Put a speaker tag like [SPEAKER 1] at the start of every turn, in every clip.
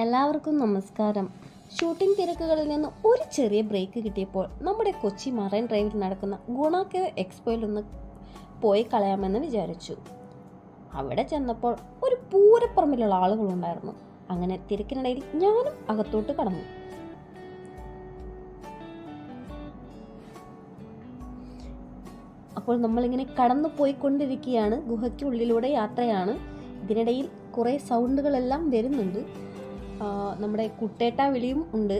[SPEAKER 1] എല്ലാവർക്കും നമസ്കാരം. ഷൂട്ടിംഗ് തിരക്കുകളിൽ നിന്ന് ഒരു ചെറിയ ബ്രേക്ക് കിട്ടിയപ്പോൾ നമ്മുടെ കൊച്ചി മറൈൻ ഡ്രൈവിൽ നടക്കുന്ന ഗുണ കേവ് എക്സ്പോയിലൊന്ന് പോയി കളയാമെന്ന് വിചാരിച്ചു. അവിടെ ചെന്നപ്പോൾ ഒരു പൂരപ്പുറമിലുള്ള ആളുകളുണ്ടായിരുന്നു. അങ്ങനെ തിരക്കിനിടയിൽ ഞാനും അകത്തോട്ട് കടന്നു. അപ്പോൾ നമ്മളിങ്ങനെ കടന്നു പോയിക്കൊണ്ടിരിക്കുകയാണ്. ഗുഹയ്ക്കുള്ളിലൂടെ യാത്രയാണ്. ഇതിനിടയിൽ കുറേ സൗണ്ടുകളെല്ലാം വരുന്നുണ്ട്. നമ്മുടെ കുട്ടേട്ട വിളിയും ഉണ്ട്.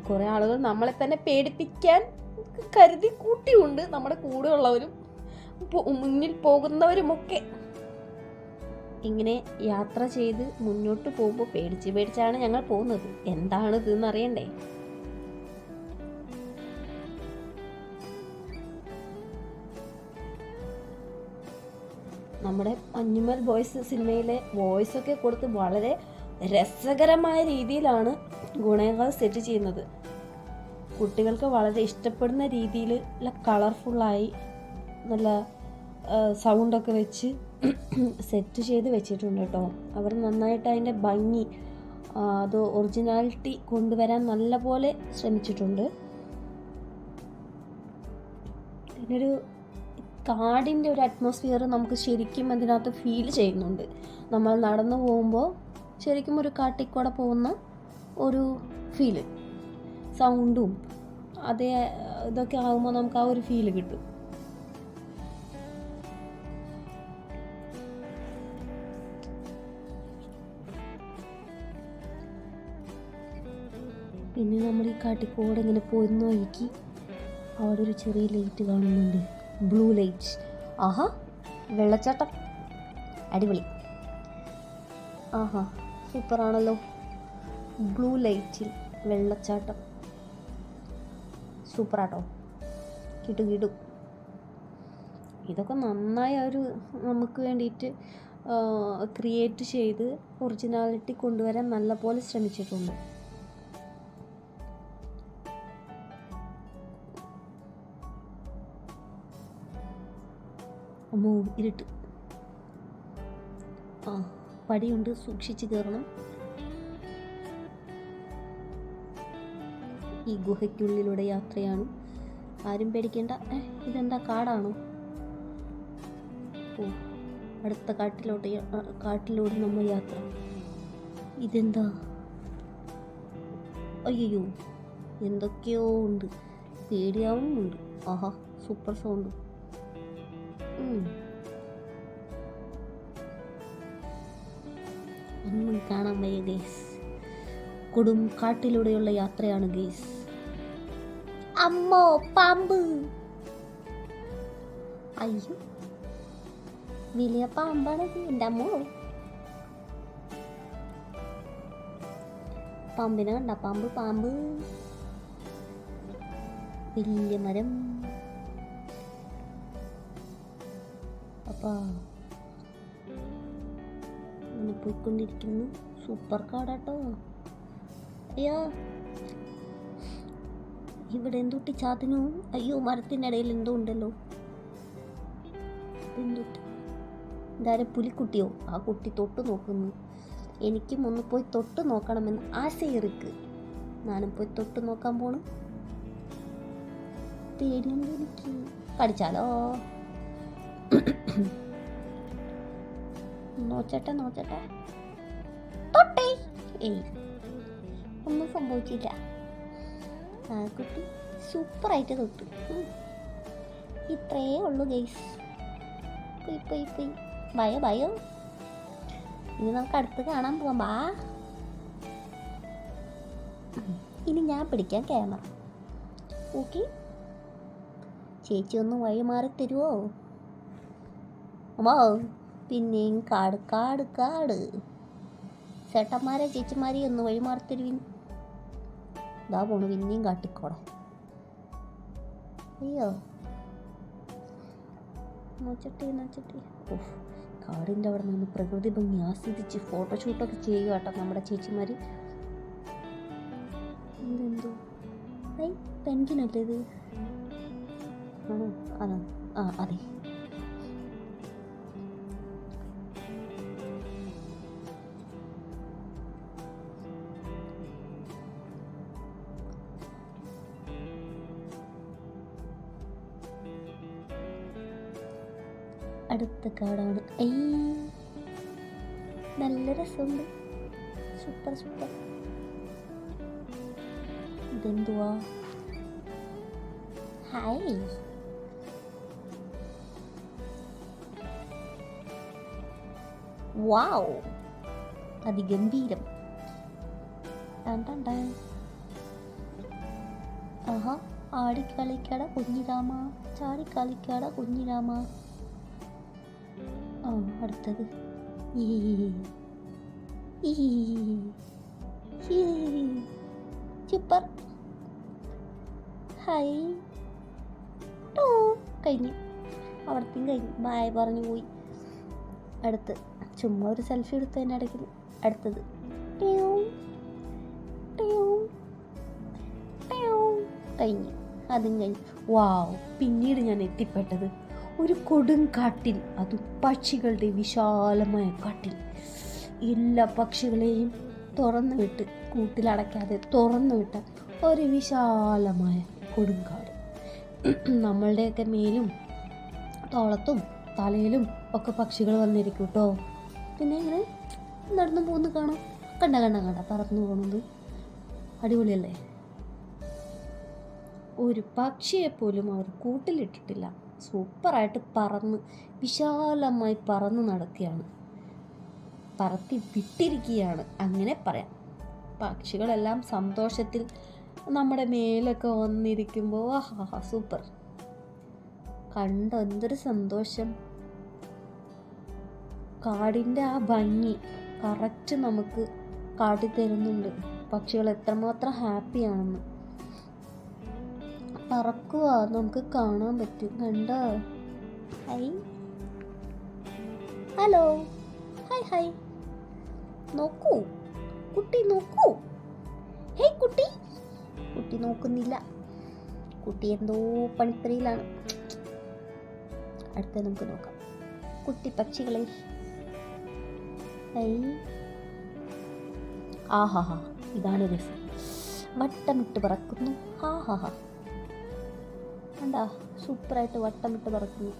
[SPEAKER 1] കുറേ ആളുകൾ നമ്മളെ തന്നെ പേടിപ്പിക്കാൻ കരുതി കൂട്ടിയുണ്ട്. നമ്മുടെ കൂടെയുള്ളവരും മുന്നിൽ പോകുന്നവരുമൊക്കെ. ഇങ്ങനെ യാത്ര ചെയ്ത് മുന്നോട്ട് പോകുമ്പോൾ പേടിച്ചാണ് ഞങ്ങൾ പോകുന്നത്. എന്താണിത് എന്നറിയണ്ടേ? നമ്മുടെ മഞ്ഞുമൽ ബോയ്സ് സിനിമയിലെ വോയിസൊക്കെ കൊടുത്ത് വളരെ രസകരമായ രീതിയിലാണ് ഗുണകൾ സെറ്റ് ചെയ്യുന്നത്. കുട്ടികൾക്ക് വളരെ ഇഷ്ടപ്പെടുന്ന രീതിയിൽ നല്ല കളർഫുള്ളായി നല്ല സൗണ്ടൊക്കെ വെച്ച് സെറ്റ് ചെയ്ത് വെച്ചിട്ടുണ്ട് കേട്ടോ. അവർ നന്നായിട്ട് അതിൻ്റെ ഭംഗി അത് ഒറിജിനാലിറ്റി കൊണ്ടുവരാൻ നല്ലപോലെ ശ്രമിച്ചിട്ടുണ്ട്. പിന്നൊരു കാടിൻ്റെ ഒരു അറ്റ്മോസ്ഫിയർ നമുക്ക് ശരിക്കും അതിനകത്ത് ഫീൽ ചെയ്യുന്നുണ്ട്. നമ്മൾ നടന്നു പോകുമ്പോൾ ശരിക്കും ഒരു കാട്ടിക്കൂടെ പോകുന്ന ഒരു ഫീല്, സൗണ്ടും അതേ ഇതൊക്കെ ആകുമ്പോൾ നമുക്ക് ആ ഒരു ഫീല് കിട്ടും. പിന്നെ നമ്മൾ ഈ കാട്ടിക്കൂടെ ഇങ്ങനെ പോയിരുന്ന വഴിക്ക് അവിടെ ഒരു ചെറിയ ലൈറ്റ് കാണുന്നുണ്ട്, ബ്ലൂ ലൈറ്റ്. ആഹാ, വെള്ളച്ചാട്ടം അടിപൊളി. ആഹാ, സൂപ്പറാണല്ലോ. ബ്ലൂ ലൈറ്റിൽ വെള്ളച്ചാട്ടം സൂപ്പറാട്ടോ. കിട്ടും. ഇതൊക്കെ നന്നായി അവർ നമുക്ക് വേണ്ടിയിട്ട് ക്രിയേറ്റ് ചെയ്ത് ഒറിജിനാലിറ്റി കൊണ്ടുവരാൻ നല്ല പോലെ ശ്രമിച്ചിട്ടുണ്ട്. അമ്മോ, ഇരുട്ട്. പടിയുണ്ട്, സൂക്ഷിച്ച് കയറണം. ഈ ഗുഹയ്ക്കുള്ളിലൂടെ യാത്രയാണ്. ആരും പേടിക്കേണ്ട. ഇതെന്താ, കാടാണോ? ഓ, അടുത്ത കാട്ടിലൂടെ നമ്മൾ യാത്ര. ഇതെന്താ? അയ്യോ, എന്തൊക്കെയോ ഉണ്ട്, പേടിയാവുന്നുണ്ട്. ആഹാ, സൂപ്പർ സൗണ്ട്. ഒന്നും കാണാൻ വയ്യ ഗേസ്. കൊടും കാട്ടിലൂടെയുള്ള യാത്രയാണ് ഗേസ്. അമ്മോ, പാമ്പ്! അയ്യോ, വലിയ പാമ്പാണ് എൻ്റെ അമ്മോ. പാമ്പിനെ കണ്ട? പാമ്പ്. വലിയ മരം. അങ്ങനെ പോയിക്കൊണ്ടിരിക്കുന്നു. സൂപ്പർ കാടാട്ടോ. അയ്യോ, ഇവിടെ എന്തൊട്ടി ചാതിനു. അയ്യോ, മരത്തിനിടയിൽ എന്തോ ഉണ്ടല്ലോ. എന്തൊട്ടി? ഇതാരെ, പുലിക്കുട്ടിയോ? ആ കുട്ടി തൊട്ട് നോക്കുന്നു. എനിക്കും ഒന്ന് പോയി തൊട്ട് നോക്കണമെന്ന് ആശയിருக்கு. ഞാനും പോയി തൊട്ട് നോക്കാൻ പോണു. പേടിയുണ്ട് എനിക്ക്. കടിച്ചാലോ? നോച്ചട്ടെ. തൊട്ടേ. ഒന്നും സംഭവിച്ചില്ല. ആ കുട്ടി സൂപ്പറായിട്ട് തൊട്ടു. ഇത്രയേ ഉള്ളൂ ഗൈസ്. പോയി. ഭയോ. ഇനി നമുക്ക് അടുത്ത് കാണാൻ പോവാം. ബാ. ഇനി ഞാൻ പിടിക്കാൻ ക്യാമറ. ഓക്കെ, ചേച്ചി ഒന്ന് വഴി മാറി തരുമോ? അമ്മോ, പിന്നെയും കാട്. ചേട്ടന്മാരെ ചേച്ചിമാരെ ഒന്ന് വഴി മാറി തരുവിൻ. ഇതാ പോണു പിന്നെയും കാട്ടിക്കോടെ. അയ്യോ, നോച്ചട്ടെ. ഓഹ്, കാടിൻ്റെ അവിടെ നിന്ന് പ്രകൃതി ഭംഗി ആസ്വദിച്ച് ഫോട്ടോഷൂട്ടൊക്കെ ചെയ്യുക കേട്ടോ നമ്മുടെ ചേച്ചിമാർ. ഇതെന്തോ പെൻഗിനല്ലേ ഇത്? ആണോ? അതെ. അടുത്ത കാടാണ്. നല്ല രസമുണ്ട്. Super super. ഇതെന്തുവാ? ഹായ്. വാവ്, അതിഗംഭീരം. ആഹാ, ആടിക്കളിക്കട കുഞ്ഞിരാമ, ചാടിക്കളിക്കട കുഞ്ഞിരാമ. അടുത്തത് സൂപ്പർ. ഹായ്. കഴിഞ്ഞു, അവിടത്തേയും കഴിഞ്ഞു. ബായ് പറഞ്ഞു പോയി. അടുത്ത് ചുമ്മാ ഒരു സെൽഫി എടുത്തതിൻ്റെ ഇടയ്ക്ക് അടുത്തത് കഴിഞ്ഞു, അതും കഴിഞ്ഞു. വാവ്. പിന്നീട് ഞാൻ എത്തിപ്പെട്ടത് ഒരു കൊടുങ്കാട്ടിൽ, അതും പക്ഷികളുടെ വിശാലമായ കാട്ടിൽ. എല്ലാ പക്ഷികളെയും തുറന്നു വിട്ട്, കൂട്ടിലടയ്ക്കാതെ തുറന്നു വിട്ട ഒരു വിശാലമായ കൊടുങ്കാട്. നമ്മളുടെയൊക്കെ മേലും തോളത്തും തലയിലും ഒക്കെ പക്ഷികൾ വന്നിരിക്കും കേട്ടോ. പിന്നെ ഇങ്ങനെ നടന്നു പോകുന്നു കാണാം. കണ്ട പറന്നു പോകുന്നത് അടിപൊളിയല്ലേ? ഒരു പക്ഷിയെപ്പോലും അവർ കൂട്ടിലിട്ടിട്ടില്ല. സൂപ്പറായിട്ട് പറന്ന്, വിശാലമായി പറന്ന് നടക്കുകയാണ്, പറത്തി വിട്ടിരിക്കുകയാണ്, അങ്ങനെ പറയാം. പക്ഷികളെല്ലാം സന്തോഷത്തിൽ നമ്മുടെ മേലൊക്കെ വന്നിരിക്കുമ്പോൾ ആഹാ സൂപ്പർ. കണ്ടോ എന്തൊരു സന്തോഷം. കാടിൻ്റെ ആ ഭംഗി കറക്റ്റ് നമുക്ക് കാട്ടിത്തരുന്നുണ്ട്. പക്ഷികൾ എത്രമാത്രം ഹാപ്പിയാണെന്ന്. പറക്കുക, നമുക്ക് കാണാൻ പറ്റും. കണ്ടോ? Hi, hello, hi. നോക്കൂ കുട്ടി, നോക്കൂ. ഹേയ് കുട്ടി. കുട്ടി നോക്കുന്നില്ല. കുട്ടി എന്തോ പണിപ്പുരയിലാണ്. അടുത്ത നമുക്ക് നോക്കാം കുട്ടി പക്ഷികളെ. ആഹാ, ഇതാണ് രസം. വട്ടമിട്ട് പറക്കുന്നു. ഹാ. കണ്ടാ, സൂപ്പറായിട്ട് വട്ടമിട്ട് പറക്കുന്നു.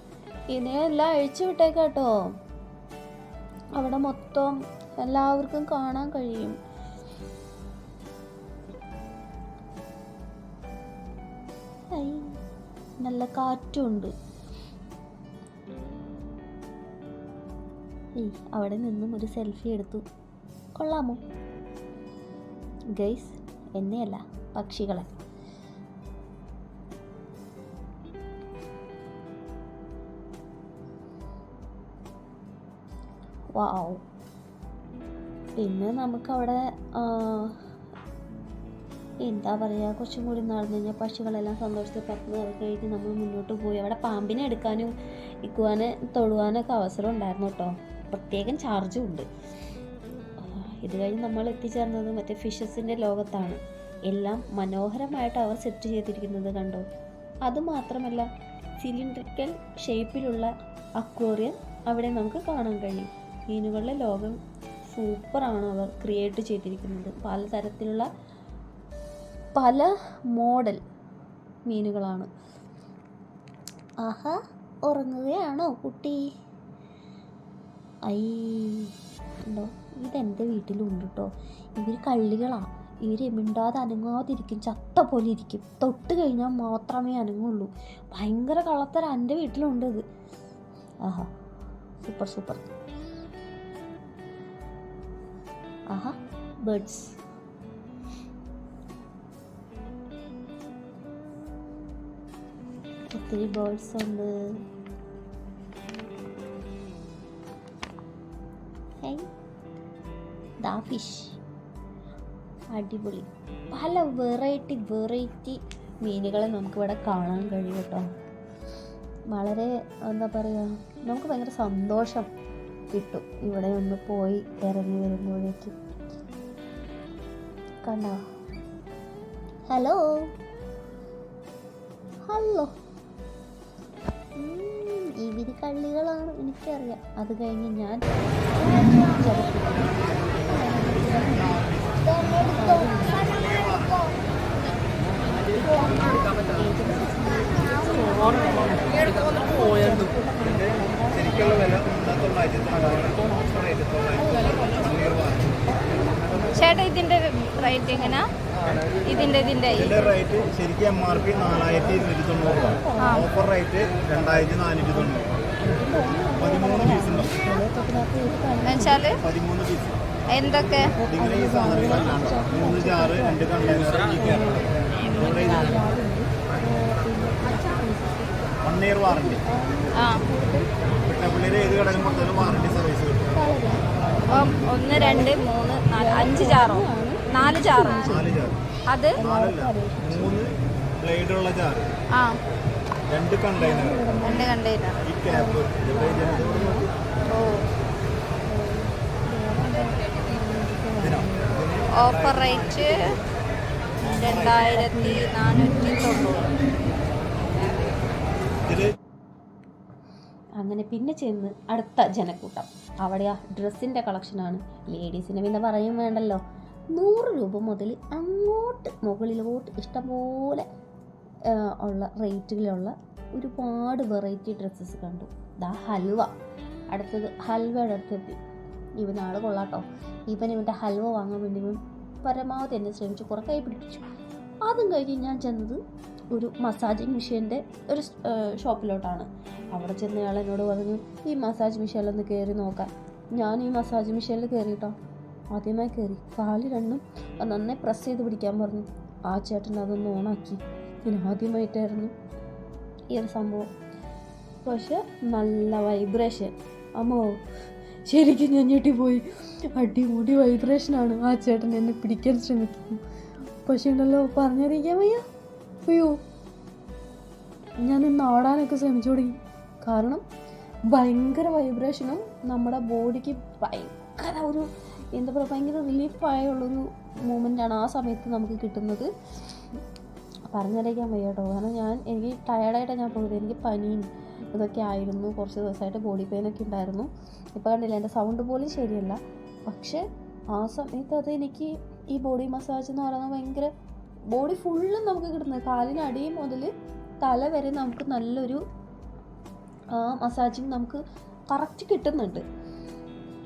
[SPEAKER 1] ഇതിനെല്ലാം അഴിച്ചു വിട്ടേക്കാട്ടോ. അവിടെ മൊത്തം എല്ലാവർക്കും കാണാൻ കഴിയും. നല്ല കാറ്റുണ്ട്. അവിടെ നിന്നും ഒരു സെൽഫി എടുത്തു. കൊള്ളാമോ ഗൈസ്? എന്നെയല്ല, പക്ഷികളെ. വാവ്. പിന്നെ നമുക്കവിടെ എന്താ പറയുക, കുറച്ചും കൂടി നടന്നു കഴിഞ്ഞാൽ പക്ഷികളെല്ലാം സന്തോഷത്തിൽ പറന്ന് കഴിഞ്ഞ് നമ്മൾ മുന്നോട്ട് പോയി. അവിടെ പാമ്പിനെ എടുക്കാനും ഇക്കുവാനും തൊടുവാനൊക്കെ അവസരം ഉണ്ടായിരുന്നു കേട്ടോ. പ്രത്യേകം ചാർജും ഉണ്ട്. ഇത് കഴിഞ്ഞ് നമ്മൾ എത്തിച്ചേർന്നത് മറ്റേ ഫിഷസിൻ്റെ ലോകത്താണ്. എല്ലാം മനോഹരമായിട്ട് അവർ സെറ്റ് ചെയ്തിരിക്കുന്നത് കണ്ടോ. അതുമാത്രമല്ല, സിലിണ്ടറിക്കൽ ഷേപ്പിലുള്ള അക്വേറിയം അവിടെ നമുക്ക് കാണാൻ കഴിയും. മീനുകളുടെ ലോകം സൂപ്പറാണ് അവർ ക്രിയേറ്റ് ചെയ്തിരിക്കുന്നത്. പലതരത്തിലുള്ള പല മോഡൽ മീനുകളാണ്. ആഹാ, ഉറങ്ങുകയാണോ കുട്ടി? ഉണ്ടോ? ഇതെൻ്റെ വീട്ടിലുണ്ട് കേട്ടോ. ഇവർ കള്ളികളാണ്. ഇവർ മിണ്ടാതെ അനങ്ങാതിരിക്കും, ചത്ത പോലെ ഇരിക്കും. തൊട്ട് കഴിഞ്ഞാൽ മാത്രമേ അനങ്ങുള്ളൂ. ഭയങ്കര കള്ളത്തരം. എൻ്റെ വീട്ടിലുണ്ട് ഇത്. ആഹാ, സൂപ്പർ. ആഹാ, ബേർഡ്സ്. ഒത്തിരി ബേർഡ്സ് ഉണ്ട്. ദാ ഫിഷ്. അടിപൊളി. പല വെറൈറ്റി മീനുകളെ നമുക്കിവിടെ കാണാൻ കഴിയും കേട്ടോ. വളരെ എന്താ പറയുക, നമുക്ക് ഭയങ്കര സന്തോഷം കിട്ടും ഇവിടെ ഒന്ന് പോയി ഇറങ്ങി വരുമ്പോഴേക്കും. കണ്ടോ? ഹലോ. ഇവര് കള്ളികളാണ്, എനിക്കറിയാം. അത് കഴിഞ്ഞ് ഞാൻ
[SPEAKER 2] ശരിക്കുള്ള ചേട്ടാ ഇതിന്റെ റേറ്റ് എങ്ങനെയാ? ഇതിന്റെ
[SPEAKER 3] റേറ്റ് ശരിക്കും MRP 4290 രൂപ, ഓഫർ റേറ്റ് 2490. 13 പീസ് ഉണ്ടാവും.
[SPEAKER 2] എന്നുവെച്ചാല്
[SPEAKER 3] 13 പീസ്
[SPEAKER 2] എന്തൊക്കെ?
[SPEAKER 3] ഇങ്ങനെ ഈ സാധനങ്ങളെല്ലാം 3 ജാറ്, 2 കണ്ടെയ്നർ, ഈ ക്യാരറ്റ് 1 ഇയർ വാറണ്ടി. പിള്ളേര് ഏത് കടയിലും കൊടുത്താലും വാറണ്ടി സർവീസ് കിട്ടും.
[SPEAKER 2] അപ്പം 1 2 3 4 5 ജാറോ 4 ജാറ്.
[SPEAKER 3] 4 ജാറ്
[SPEAKER 2] അത്
[SPEAKER 3] 3 ബ്ലേഡുള്ള ജാറ്, 2 കണ്ടെയ്നർ,
[SPEAKER 2] 2 കണ്ടെയ്നർ.
[SPEAKER 3] ഈ ക്യാപ്പ്.
[SPEAKER 2] ഓ, ഓഫർ റേറ്റ് 2490.
[SPEAKER 1] അങ്ങനെ പിന്നെ ചെന്ന് അടുത്ത ജനക്കൂട്ടം. അവിടെ ആ ഡ്രസ്സിൻ്റെ കളക്ഷനാണ്. ലേഡീസിന് പിന്നെ പറയും വേണ്ടല്ലോ. 100 രൂപ മുതൽ അങ്ങോട്ട് മുകളിലോട്ട് ഇഷ്ടംപോലെ ഉള്ള റേറ്റുകളിലുള്ള ഒരുപാട് വെറൈറ്റി ഡ്രസ്സസ് കണ്ടു. ദാ ഹൽവ. അടുത്തത് ഹൽവയുടെ അടുത്തെത്തി. ഇവനാൾ കൊള്ളാട്ടോ. ഇവൻ്റെ ഹൽവ വാങ്ങാൻ വേണ്ടി പരമാവധി എന്നെ ശ്രമിച്ചു, കുറേ കൈ പിടിപ്പിച്ചു. അതും കഴിഞ്ഞ് ഞാൻ ചെന്നത് ഒരു മസാജിങ് മെഷീൻ്റെ ഒരു ഷോപ്പിലോട്ടാണ്. അവിടെ ചെന്നയാൾ എന്നോട് പറഞ്ഞു, ഈ മസാജ് മെഷീനിലൊന്ന് കയറി നോക്കാൻ. ഞാൻ ഈ മസാജ് മെഷീനിൽ കയറിയിട്ടോ. ആദ്യമായി കയറി കാല് രണ്ടും നന്നായി പ്രസ് ചെയ്ത് പിടിക്കാൻ പറഞ്ഞു. ആ ചേട്ടൻ അതൊന്ന് ഓണാക്കി. പിന്നെ ആദ്യമായിട്ടായിരുന്നു ഈ ഒരു സംഭവം. പക്ഷെ നല്ല വൈബ്രേഷൻ. അമ്മോ, ശരിക്കും ഞാൻ ഞെട്ടിപ്പോയി. അടിമുടി വൈബ്രേഷനാണ്. ആ ചേട്ടൻ എന്നെ പിടിക്കാൻ ശ്രമിക്കുന്നു. പക്ഷേ ഉണ്ടല്ലോ, പറഞ്ഞറിയിക്കാൻ വയ്യ. അയ്യോ, ഞാനൊന്ന് ഓടാനൊക്കെ ശ്രമിച്ചു തുടങ്ങി. കാരണം ഭയങ്കര വൈബ്രേഷനും നമ്മുടെ ബോഡിക്ക് ഭയങ്കര ഒരു എന്താ പറയുക, ഭയങ്കര റിലീഫായുള്ളൊരു മൂമെൻ്റാണ് ആ സമയത്ത് നമുക്ക് കിട്ടുന്നത്. പറഞ്ഞറിയിക്കാൻ വയ്യ കേട്ടോ. കാരണം എനിക്ക് ടയർഡായിട്ടാണ് ഞാൻ പോയത്. എനിക്ക് പനിയും ഇതൊക്കെ ആയിരുന്നു. കുറച്ച് ദിവസമായിട്ട് ബോഡി പെയിനൊക്കെ ഉണ്ടായിരുന്നു. ഇപ്പോൾ കണ്ടില്ല, എൻ്റെ സൗണ്ട് പോലും ശരിയല്ല. പക്ഷേ ആ സമയത്ത് എനിക്ക് ഈ ബോഡി മസാജ് എന്ന് പറയുന്നത് ഭയങ്കര ബോഡി ഫുള്ളും നമുക്ക് കിട്ടുന്നത്. കാലിന് അടി മുതൽ തല വരെ നമുക്ക് നല്ലൊരു മസാജിങ് നമുക്ക് കറക്റ്റ് കിട്ടുന്നുണ്ട്.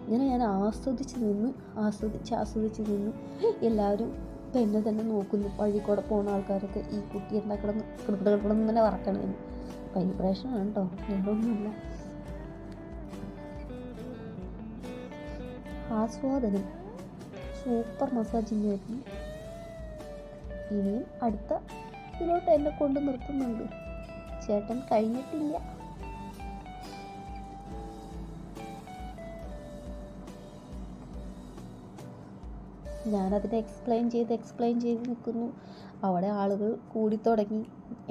[SPEAKER 1] ഇങ്ങനെ ഞാൻ ആസ്വദിച്ച് നിന്ന് എല്ലാവരും ഇപ്പം എന്നെ തന്നെ നോക്കുന്നു. വഴിക്കൂടെ പോകുന്ന ആൾക്കാരൊക്കെ ഈ കുട്ടി എന്താ കിടന്ന് തന്നെ വറക്കണമെന്ന്. വൈബ്രേഷനാണ് കേട്ടോ, വേറൊന്നുമില്ല. ആസ്വാദനം. സൂപ്പർ മസാജിങ് ആയിരുന്നു. ഇനിയും അടുത്ത ഇതിലോട്ട് എന്നെ കൊണ്ട് നിർത്തുന്നുണ്ട്. ചേട്ടൻ കഴിഞ്ഞിട്ടില്ല. ഞാനതിനെ എക്സ്പ്ലെയിൻ ചെയ്ത് നിൽക്കുന്നു. അവിടെ ആളുകൾ കൂടിത്തുടങ്ങി.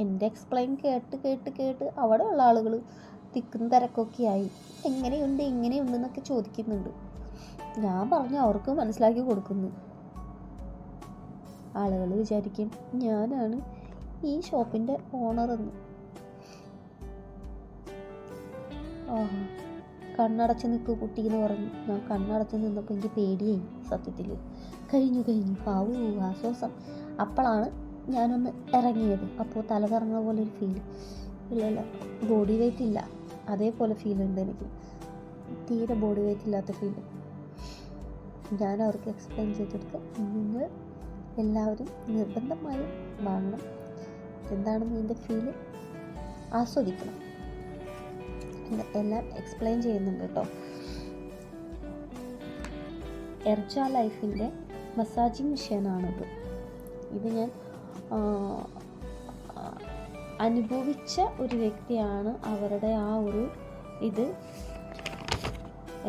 [SPEAKER 1] എൻ്റെ എക്സ്പ്ലെയിൻ കേട്ട് അവിടെ ഉള്ള ആളുകൾ തിക്കും തിരക്കൊക്കെ ആയി. എങ്ങനെയുണ്ട് എന്നൊക്കെ ചോദിക്കുന്നുണ്ട്. ഞാൻ പറഞ്ഞു അവർക്ക് മനസ്സിലാക്കി കൊടുക്കുന്നു. ആളുകൾ വിചാരിക്കും ഞാനാണ് ഈ ഷോപ്പിൻ്റെ ഓണറെന്ന്. കണ്ണടച്ച് നിൽക്കൂ കുട്ടി എന്ന് പറഞ്ഞു. ഞാൻ കണ്ണടച്ച് നിന്നപ്പോൾ എനിക്ക് പേടിയായി സത്യത്തിൽ. കഴിഞ്ഞു പാവു ആശ്വാസം. അപ്പോഴാണ് ഞാനൊന്ന് ഇറങ്ങിയത്. അപ്പോൾ തല കറങ്ങുന്ന പോലെ ഒരു ഫീൽ. ഇല്ല, ബോഡി വെയ്റ്റ് ഇല്ല, അതേപോലെ ഫീലുണ്ട് എനിക്ക്. തീരെ ബോഡി വെയ്റ്റ് ഇല്ലാത്ത ഫീല്. ഞാൻ അവർക്ക് എക്സ്പ്ലെയിൻ ചെയ്തെടുക്കുക. നിങ്ങൾ എല്ലാവരും നിർബന്ധമായും വാങ്ങണം. എന്താണെന്ന് ഇതിൻ്റെ ഫീല് ആസ്വദിക്കണം. എല്ലാം എക്സ്പ്ലെയിൻ ചെയ്യുന്നുണ്ട് കേട്ടോ. എർജ ലൈഫിൻ്റെ മസാജിങ് മെഷീനാണിത്. ഇത് ഞാൻ അനുഭവിച്ച ഒരു വ്യക്തിയാണ്. അവരുടെ ആ ഒരു ഇത്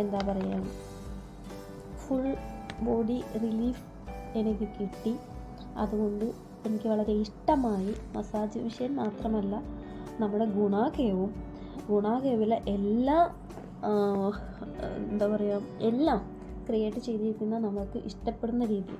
[SPEAKER 1] എന്താ പറയുക, ഫുൾ ബോഡി റിലീഫ് എനിക്ക് കിട്ടി. അതുകൊണ്ട് എനിക്ക് വളരെ ഇഷ്ടമായി. മസാജ് മെഷീൻ മാത്രമല്ല, നമ്മുടെ ഗുണാകേവിലെ എല്ലാ എന്താ പറയുക, എല്ലാം ക്രിയേറ്റ് ചെയ്തിരിക്കുന്ന നമുക്ക് ഇഷ്ടപ്പെടുന്ന രീതി.